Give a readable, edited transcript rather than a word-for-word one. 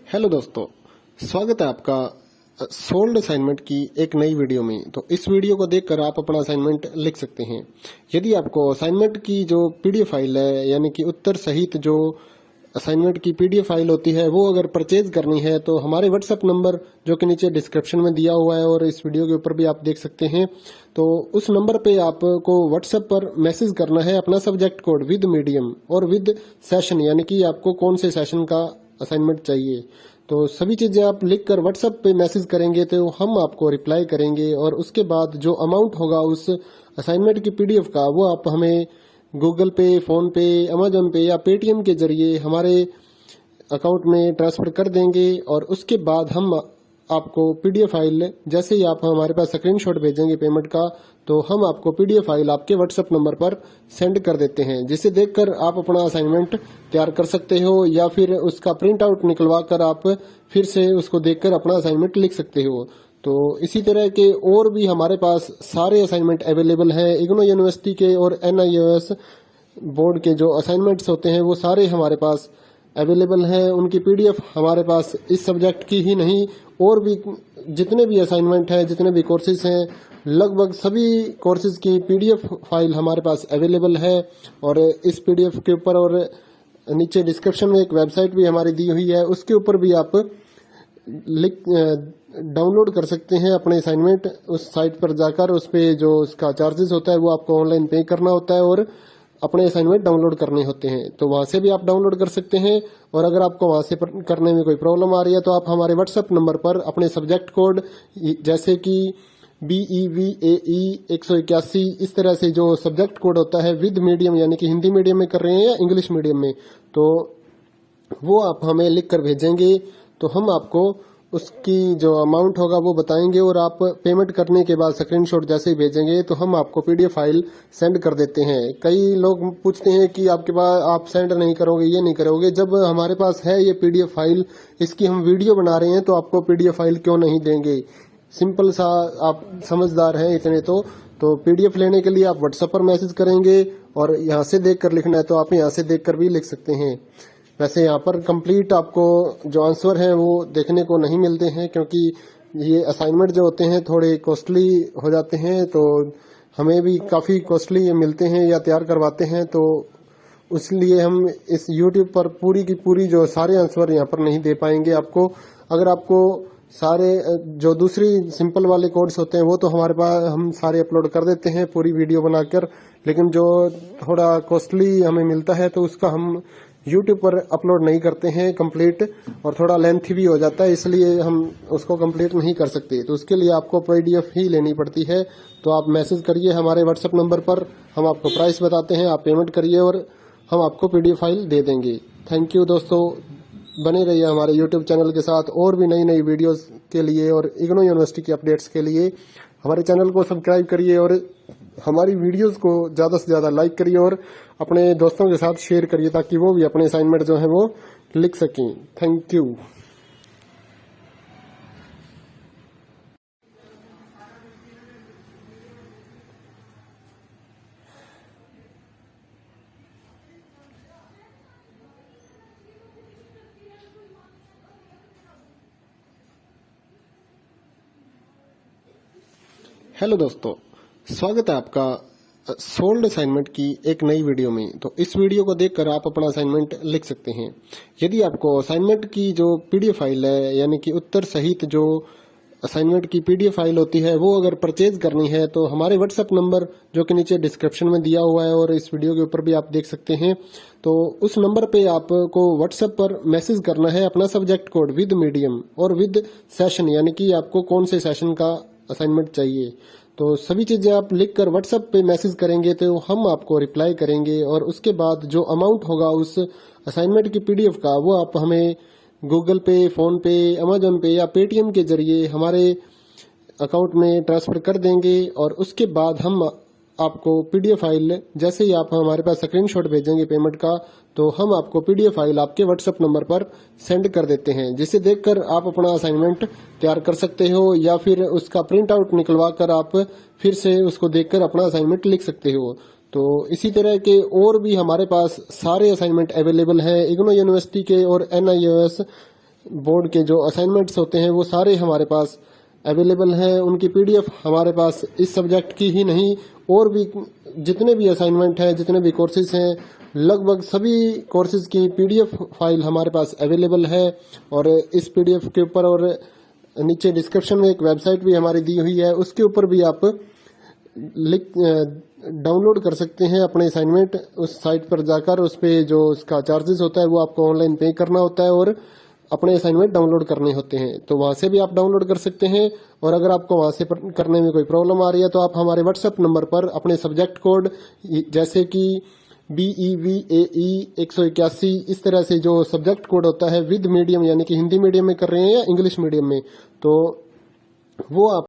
Hello दोस्तों, स्वागत है आपका सोल्ड असाइनमेंट की एक नई वीडियो में। तो इस वीडियो को देखकर आप अपना असाइनमेंट लिख सकते हैं। यदि आपको असाइनमेंट की जो पीडीएफ फाइल है, यानी कि उत्तर सहित जो असाइनमेंट की पीडीएफ फाइल होती है, वो अगर परचेज करनी है तो हमारे व्हाट्सएप नंबर जो कि नीचे डिस्क्रिप्शन में दिया हुआ है और इस वीडियो के ऊपर भी आप देख सकते हैं, तो उस नंबर पे आपको व्हाट्सएप पर मैसेज करना है अपना सब्जेक्ट कोड विद मीडियम और विद सेशन, यानी कि आपको कौन से सेशन का असाइनमेंट चाहिए। तो सभी चीजें आप लिखकर व्हाट्सएप पे मैसेज करेंगे तो हम आपको रिप्लाई करेंगे और उसके बाद जो अमाउंट होगा उस असाइनमेंट की पीडीएफ का, वो आप हमें गूगल पे, फोन पे, अमेजोन पे या पेटीएम के जरिए हमारे अकाउंट में ट्रांसफर कर देंगे। और उसके बाद हम आपको पीडीएफ फाइल, जैसे ही आप हमारे पास स्क्रीनशॉट भेजेंगे पेमेंट का, तो हम आपको पीडीएफ फाइल आपके व्हाट्सएप नंबर पर सेंड कर देते हैं, जिसे देखकर आप अपना असाइनमेंट तैयार कर सकते हो या फिर उसका प्रिंट आउट निकलवा कर आप फिर से उसको देखकर अपना असाइनमेंट लिख सकते हो। तो इसी तरह के और भी हमारे पास सारे असाइनमेंट अवेलेबल हैं। इग्नो यूनिवर्सिटी के और NIOS बोर्ड के जो असाइनमेंट्स होते हैं वो सारे हमारे पास अवेलेबल हैं। उनकी पीडीएफ हमारे पास इस सब्जेक्ट की ही नहीं, और भी जितने भी असाइनमेंट हैं, जितने भी कोर्सेज हैं, लगभग सभी कोर्सेज की पीडीएफ फाइल हमारे पास अवेलेबल है। और इस पीडीएफ के ऊपर और नीचे डिस्क्रिप्शन में एक वेबसाइट भी हमारी दी हुई है, उसके ऊपर भी आप डाउनलोड कर सकते हैं अपने असाइनमेंट। उस साइट पर जाकर उस पे जो उसका चार्जेस होता है वो आपको ऑनलाइन पे करना होता है और अपने असाइनमेंट डाउनलोड करने होते हैं। तो वहां से भी आप डाउनलोड कर सकते हैं। और अगर आपको वहां से करने में कोई प्रॉब्लम आ रही है तो आप हमारे व्हाट्सएप नंबर पर अपने सब्जेक्ट कोड, जैसे कि BEVAE 181, इस तरह से जो सब्जेक्ट कोड होता है विद मीडियम, यानी कि हिंदी मीडियम में कर रहे हैं या इंग्लिश मीडियम में, तो वो आप हमें लिख कर भेजेंगे तो हम आपको उसकी जो अमाउंट होगा वो बताएंगे। और आप पेमेंट करने के बाद स्क्रीनशॉट जैसे ही भेजेंगे तो हम आपको पीडीएफ फाइल सेंड कर देते हैं। कई लोग पूछते हैं कि आपके पास आप सेंड नहीं करोगे, ये नहीं करोगे। जब हमारे पास है ये पीडीएफ फाइल, इसकी हम वीडियो बना रहे हैं, तो आपको पीडीएफ फाइल क्यों नहीं देंगे। सिंपल सा, आप समझदार हैं इतने तो पीडीएफ लेने के लिए आप व्हाट्सएप पर मैसेज करेंगे और यहाँ से देख कर लिखना है तो आप यहाँ से देख कर भी लिख सकते हैं। वैसे यहाँ पर कंप्लीट आपको जो आंसर है वो देखने को नहीं मिलते हैं, क्योंकि ये असाइनमेंट जो होते हैं थोड़े कॉस्टली हो जाते हैं, तो हमें भी काफी कॉस्टली मिलते हैं या तैयार करवाते हैं। तो इसलिए हम इस YouTube पर पूरी की पूरी जो सारे आंसर यहाँ पर नहीं दे पाएंगे आपको। अगर आपको सारे जो दूसरी सिंपल वाले कोड्स होते हैं वो तो हमारे पास हम सारे अपलोड कर देते हैं पूरी वीडियो बनाकर, लेकिन जो थोड़ा कॉस्टली हमें मिलता है तो उसका हम YouTube पर अपलोड नहीं करते हैं कंप्लीट, और थोड़ा लेंथी भी हो जाता है, इसलिए हम उसको कंप्लीट नहीं कर सकते। तो उसके लिए आपको पीडीएफ ही लेनी पड़ती है। तो आप मैसेज करिए हमारे व्हाट्सएप नंबर पर, हम आपको प्राइस बताते हैं, आप पेमेंट करिए और हम आपको पीडीएफ फाइल दे देंगे। थैंक यू दोस्तों, बने रहिए हमारे YouTube चैनल के साथ और भी नई नई वीडियोस के लिए और इग्नो यूनिवर्सिटी की अपडेट्स के लिए हमारे चैनल को सब्सक्राइब करिए और हमारी वीडियोस को ज्यादा से ज्यादा लाइक करिए और अपने दोस्तों के साथ शेयर करिए, ताकि वो भी अपने असाइनमेंट जो है वो लिख सकें। Thank you. हेलो दोस्तों, स्वागत है आपका सोल्ड असाइनमेंट की एक नई वीडियो में। तो इस वीडियो को देखकर आप अपना असाइनमेंट लिख सकते हैं। यदि आपको असाइनमेंट की जो पीडीएफ फाइल है, यानी कि उत्तर सहित जो असाइनमेंट की पीडीएफ फाइल होती है, वो अगर परचेज करनी है तो हमारे व्हाट्सएप नंबर जो कि नीचे डिस्क्रिप्शन में दिया हुआ है और इस वीडियो के ऊपर भी आप देख सकते हैं, तो उस नंबर पे आपको व्हाट्सएप पर मैसेज करना है अपना सब्जेक्ट कोड विद मीडियम और विद सेशन, यानी कि आपको कौन से सेशन का असाइनमेंट चाहिए। तो सभी चीजें आप लिखकर व्हाट्सएप पे मैसेज करेंगे तो हम आपको रिप्लाई करेंगे। और उसके बाद जो अमाउंट होगा उस असाइनमेंट की पीडीएफ का, वो आप हमें गूगल पे, फोन पे, अमेजोन पे या पेटीएम के जरिए हमारे अकाउंट में ट्रांसफर कर देंगे। और उसके बाद हम आपको पीडीएफ फाइल, जैसे ही आप हमारे पास स्क्रीनशॉट भेजेंगे पेमेंट का, तो हम आपको पीडीएफ फाइल आपके व्हाट्सएप नंबर पर सेंड कर देते हैं, जिसे देखकर आप अपना असाइनमेंट तैयार कर सकते हो या फिर उसका प्रिंट आउट निकलवा कर आप फिर से उसको देखकर अपना असाइनमेंट लिख सकते हो। तो इसी तरह के और भी हमारे पास सारे असाइनमेंट अवेलेबल हैं। इग्नो यूनिवर्सिटी के और NIOS बोर्ड के जो असाइनमेंट्स होते हैं वो सारे हमारे पास अवेलेबल हैं। उनकी पीडीएफ हमारे पास इस सब्जेक्ट की ही नहीं और भी जितने भी असाइनमेंट हैं, जितने भी कोर्सेज हैं, लगभग सभी कोर्सेज की पीडीएफ फाइल हमारे पास अवेलेबल है। और इस पीडीएफ के ऊपर और नीचे डिस्क्रिप्शन में एक वेबसाइट भी हमारी दी हुई है, उसके ऊपर भी आप डाउनलोड कर सकते हैं अपने असाइनमेंट। उस साइट पर जाकर उस पे जो उसका चार्जेस होता है वो आपको ऑनलाइन पे करना होता है और अपने असाइनमेंट डाउनलोड करने होते हैं। तो वहां से भी आप डाउनलोड कर सकते हैं। और अगर आपको वहां से करने में कोई प्रॉब्लम आ रही है तो आप हमारे व्हाट्सएप नंबर पर अपने सब्जेक्ट कोड जैसे कि BEVAE 181 इस तरह से जो सब्जेक्ट कोड होता है विद मीडियम यानी कि हिंदी मीडियम में कर रहे हैं या इंग्लिश मीडियम में, तो वो आप